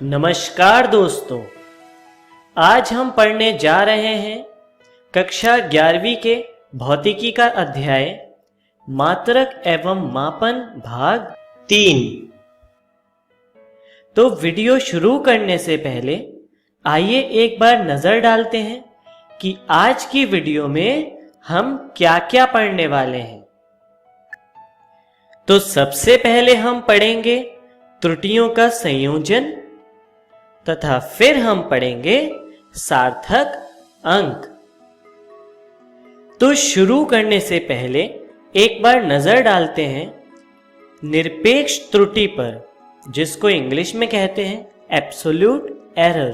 नमस्कार दोस्तों, आज हम पढ़ने जा रहे हैं कक्षा 11वीं के भौतिकी का अध्याय मात्रक एवं मापन भाग 3। तो वीडियो शुरू करने से पहले आइए एक बार नजर डालते हैं कि आज की वीडियो में हम क्या क्या पढ़ने वाले हैं। तो सबसे पहले हम पढ़ेंगे त्रुटियों का संयोजन तथा फिर हम पढ़ेंगे सार्थक अंक। तो शुरू करने से पहले एक बार नजर डालते हैं निरपेक्ष त्रुटि पर, जिसको इंग्लिश में कहते हैं एब्सोल्यूट एरर।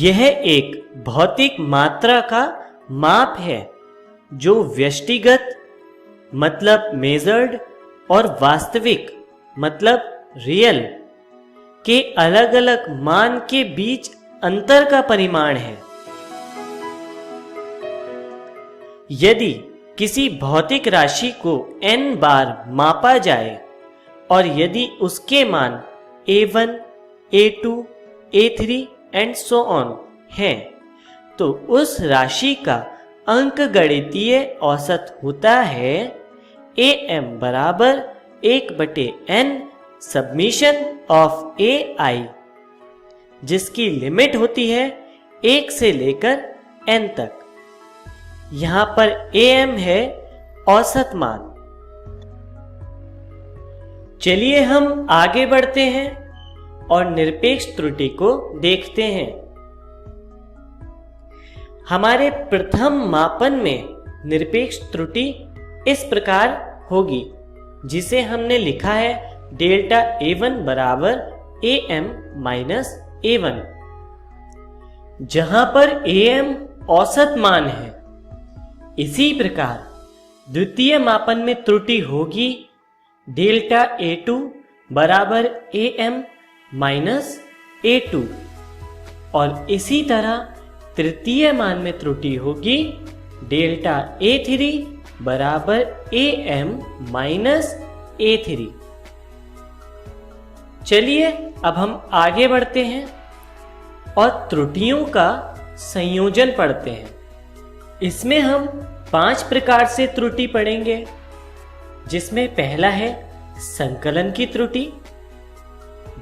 यह एक भौतिक मात्रा का माप है जो व्यष्टिगत मतलब मेजर्ड और वास्तविक मतलब रियल के अलग अलग मान के बीच अंतर का परिमाण है। यदि किसी भौतिक राशि को n बार मापा जाए और यदि उसके मान a1, a2, a3 and so on हैं, तो उस राशि का अंकगणितीय औसत होता है am बराबर 1/n सबमिशन ऑफ ai, जिसकी लिमिट होती है 1 से लेकर n तक। यहां पर am है औसत मान। चलिए हम आगे बढ़ते हैं और निरपेक्ष त्रुटि को देखते हैं। हमारे प्रथम मापन में निरपेक्ष त्रुटि इस प्रकार होगी, जिसे हमने लिखा है डेल्टा a1 बराबर am माइनस a1, जहां पर am औसत मान है। इसी प्रकार द्वितीय मापन में त्रुटि होगी डेल्टा a2 बराबर am माइनस a2, और इसी तरह तृतीय मान में त्रुटि होगी डेल्टा a3 बराबर am माइनस a3। चलिए अब हम आगे बढ़ते हैं और त्रुटियों का संयोजन पढ़ते हैं। इसमें हम 5 प्रकार से त्रुटि पढ़ेंगे, जिसमें पहला है संकलन की त्रुटि,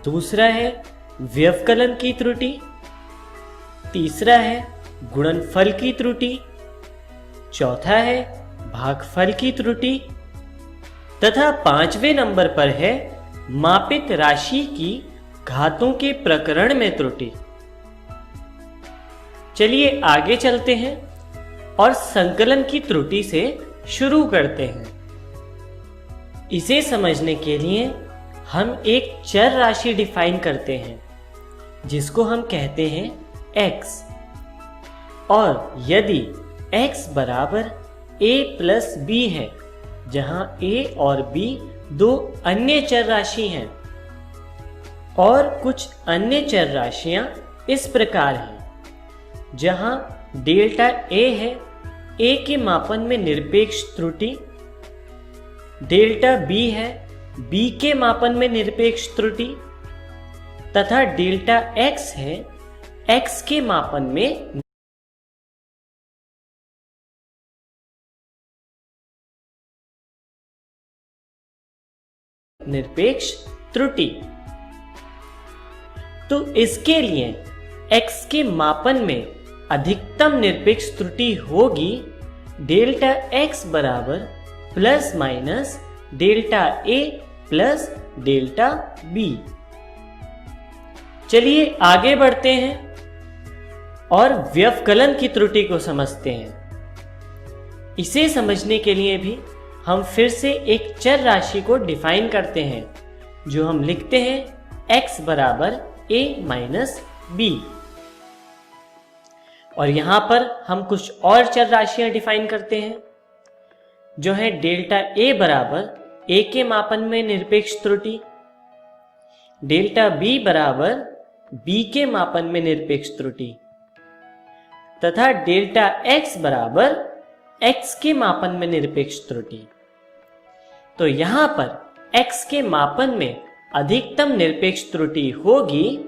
दूसरा है व्यवकलन की त्रुटि, तीसरा है गुणनफल की त्रुटि, चौथा है भागफल की त्रुटि, तथा 5वें नंबर पर है मापित राशि की घातों के प्रकरण में त्रुटि। चलिए आगे चलते हैं और संकलन की त्रुटि से शुरू करते हैं। इसे समझने के लिए हम एक चर राशि डिफाइन करते हैं, जिसको हम कहते हैं x, और यदि x बराबर a प्लस b है, जहां a और b दो अन्य चर राशि हैं, और कुछ अन्य चर राशियां इस प्रकार हैं, जहां डेल्टा a है a के मापन में निरपेक्ष त्रुटि, डेल्टा b है b के मापन में निरपेक्ष त्रुटि, तथा डेल्टा x है x के मापन में निरपेक्ष त्रुटि। तो इसके लिए x के मापन में अधिकतम निरपेक्ष त्रुटि होगी डेल्टा x बराबर plus minus delta a plus delta b। चलिए आगे बढ़ते हैं और व्यवकलन की त्रुटि को समझते हैं। इसे समझने के लिए भी हम फिर से एक चर राशि को डिफाइन करते हैं, जो हम लिखते हैं x बराबर a माइनस b, और यहां पर हम कुछ और चर राशियां डिफाइन करते हैं, जो है डेल्टा a बराबर a के मापन में निरपेक्ष त्रुटि, डेल्टा b बराबर b के मापन में निरपेक्ष त्रुटि, तथा डेल्टा x बराबर x के मापन में निरपेक्ष त्रुटि। तो यहां पर x के मापन में अधिकतम निरपेक्ष त्रुटि होगी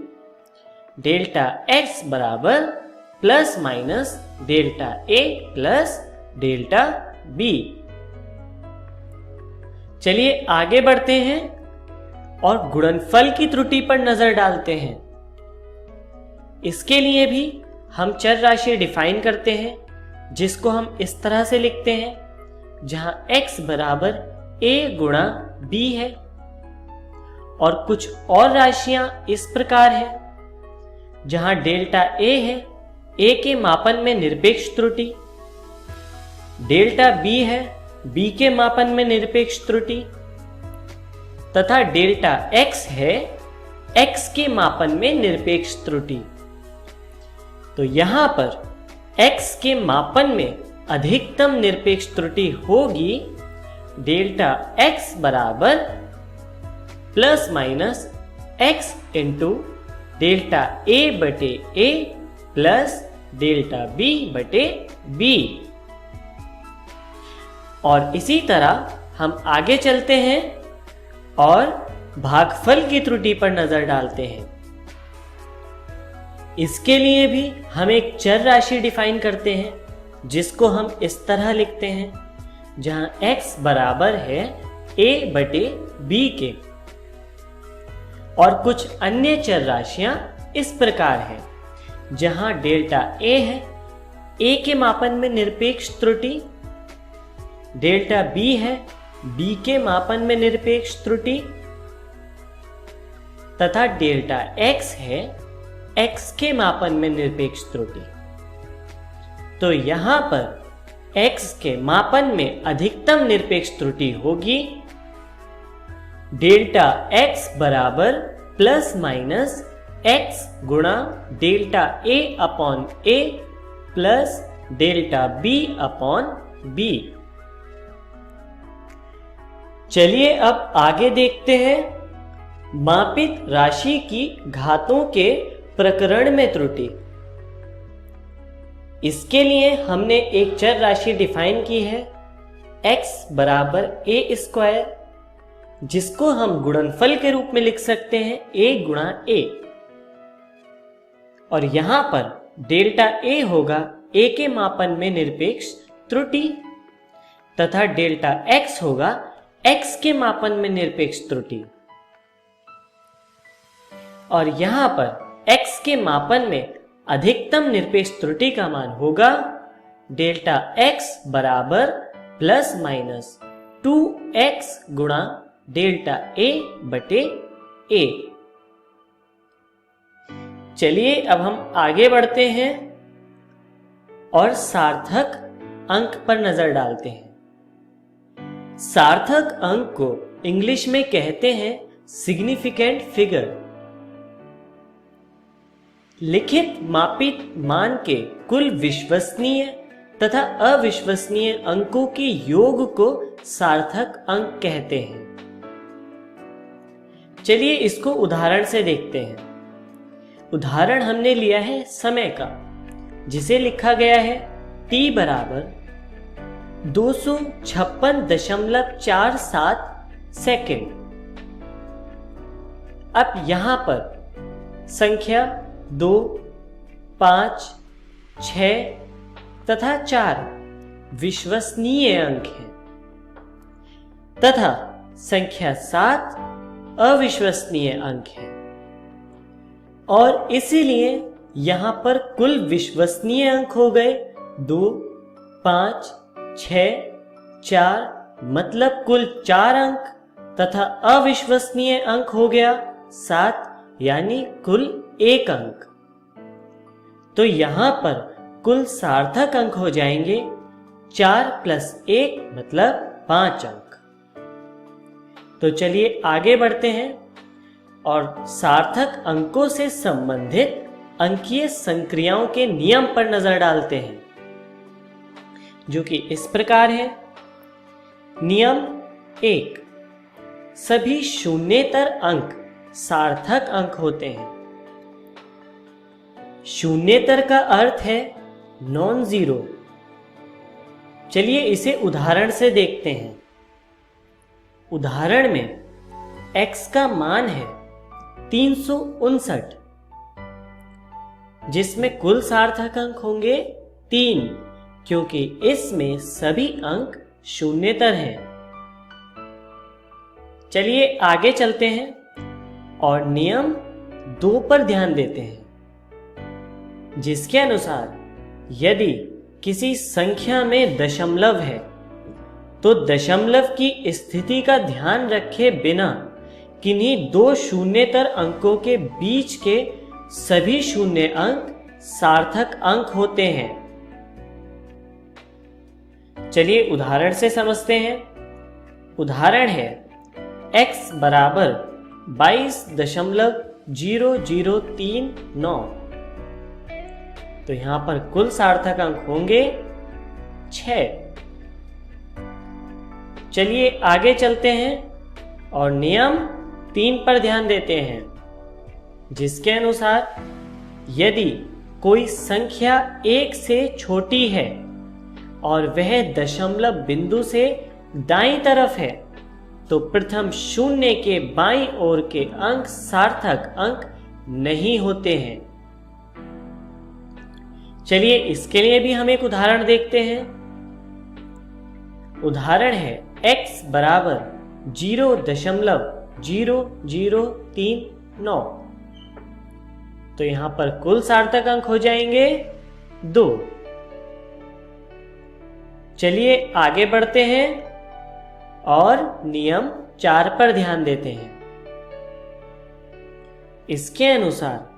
डेल्टा x बराबर plus minus delta a plus delta b। चलिए आगे बढ़ते हैं और गुणनफल की त्रुटि पर नजर डालते हैं। इसके लिए भी हम चर राशि डिफाइन करते हैं, जिसको हम इस तरह से लिखते हैं, जहां x बराबर a गुणा b है और कुछ और राशियां इस प्रकार है, जहां डेल्टा a है a के मापन में निरपेक्ष त्रुटि, डेल्टा b है b के मापन में निरपेक्ष त्रुटि तथा डेल्टा x है x के मापन में निरपेक्ष त्रुटि। तो यहां पर x के मापन में अधिकतम निरपेक्ष त्रुटि होगी डेल्टा x बराबर plus minus x into delta a बटे a प्लस डेल्टा b बटे b। और इसी तरह हम आगे चलते हैं और भागफल की त्रुटि पर नजर डालते हैं। इसके लिए भी हम एक चर राशि डिफाइन करते हैं, जिसको हम इस तरह लिखते हैं, जहां x बराबर है a बटे b के और कुछ अन्य चर राशियां इस प्रकार हैं, जहां डेल्टा a है a के मापन में निरपेक्ष त्रुटि, डेल्टा b है b के मापन में निरपेक्ष त्रुटि तथा डेल्टा x है x के मापन में निरपेक्ष त्रुटि। तो यहां पर x के मापन में अधिकतम निरपेक्ष त्रुटि होगी डेल्टा x बराबर प्लस माइनस x गुणा delta a upon a plus delta b upon b। चलिए अब आगे देखते हैं मापित राशि की घातों के प्रकरण में त्रुटि। इसके लिए हमने एक चर राशि डिफाइन की है x बराबर a स्क्वायर, जिसको हम गुणनफल के रूप में लिख सकते हैं a गुणा a। और यहां पर डेल्टा a होगा a के मापन में निरपेक्ष त्रुटि तथा डेल्टा x होगा x के मापन में निरपेक्ष त्रुटि। और यहां पर x के मापन में अधिकतम निरपेक्ष त्रुटि का मान होगा डेल्टा x बराबर प्लस माइनस 2x गुणा डेल्टा a बटे a। चलिए अब हम आगे बढ़ते हैं और सार्थक अंक पर नजर डालते हैं। सार्थक अंक को इंग्लिश में कहते हैं सिग्निफिकेंट फिगर। लिखित मापित मान के कुल विश्वसनीय तथा अविश्वसनीय अंकों के योग को सार्थक अंक कहते हैं। चलिए इसको उदाहरण से देखते हैं। उदाहरण हमने लिया है समय का, जिसे लिखा गया है t बराबर 256.47 सेकेंड। अब यहां पर संख्या 2, 5, 6 तथा 4 विश्वसनीय अंक हैं तथा संख्या 7 अविश्वसनीय अंक है और इसीलिए यहां पर कुल विश्वसनीय अंक हो गए 2, 5, 6, 4 मतलब कुल 4 अंक तथा अविश्वसनीय अंक हो गया 7 यानी कुल 1 अंक। तो यहां पर कुल सार्थक अंक हो जाएंगे 4 + 1 मतलब 5 अंक। तो चलिए आगे बढ़ते हैं और सार्थक अंकों से संबंधित अंकीय संक्रियाओं के नियम पर नजर डालते हैं, जो कि इस प्रकार है। नियम 1, सभी शून्येतर अंक सार्थक अंक होते हैं। शून्येतर का अर्थ है नॉन जीरो। चलिए इसे उदाहरण से देखते हैं। उदाहरण में x का मान है 359, जिसमें कुल सार्थक अंक होंगे 3, क्योंकि इसमें सभी अंक शून्येतर हैं। चलिए आगे चलते हैं और नियम 2 पर ध्यान देते हैं, जिसके अनुसार यदि किसी संख्या में दशमलव है तो दशमलव की स्थिति का ध्यान रखे बिना किन्हीं दो शून्येतर अंकों के बीच के सभी शून्य अंक सार्थक अंक होते हैं। चलिए उदाहरण से समझते हैं। उदाहरण है x बराबर 22.0039। तो यहां पर कुल सार्थक अंक होंगे 6। चलिए आगे चलते हैं और नियम 3 पर ध्यान देते हैं, जिसके अनुसार यदि कोई संख्या 1 से छोटी है और वह दशमलव बिंदु से दाईं तरफ है तो प्रथम शून्य के बाईं ओर के अंक सार्थक अंक नहीं होते हैं। चलिए इसके लिए भी हम एक उदाहरण देखते हैं। उदाहरण है x बराबर 0.0039। तो यहां पर कुल सार्थक अंक हो जाएंगे 2। चलिए आगे बढ़ते हैं और नियम 4 पर ध्यान देते हैं। इसके अनुसार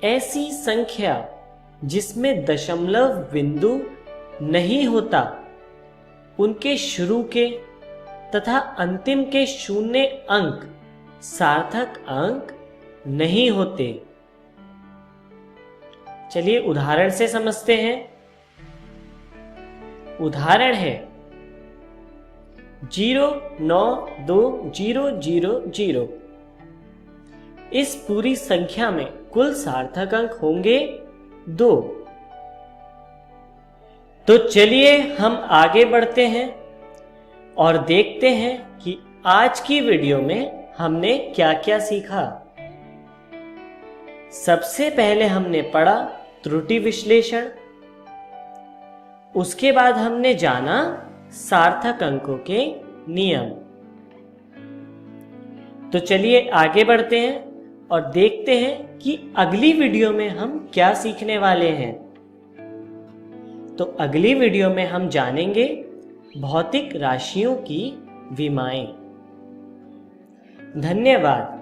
ऐसी संख्या जिसमें दशमलव बिंदु नहीं होता, उनके शुरू के तथा अंतिम के शून्य अंक सार्थक अंक नहीं होते। चलिए उदाहरण से समझते हैं। उदाहरण है 0920000। इस पूरी संख्या में कुल सार्थक अंक होंगे 2। तो चलिए हम आगे बढ़ते हैं और देखते हैं कि आज की वीडियो में हमने क्या क्या सीखा। सबसे पहले हमने पढ़ा त्रुटि विश्लेषण। उसके बाद हमने जाना सार्थक अंकों के नियम। तो चलिए आगे बढ़ते हैं और देखते हैं कि अगली वीडियो में हम क्या सीखने वाले हैं। तो अगली वीडियो में हम जानेंगे भौतिक राशियों की विमाएं। धन्यवाद।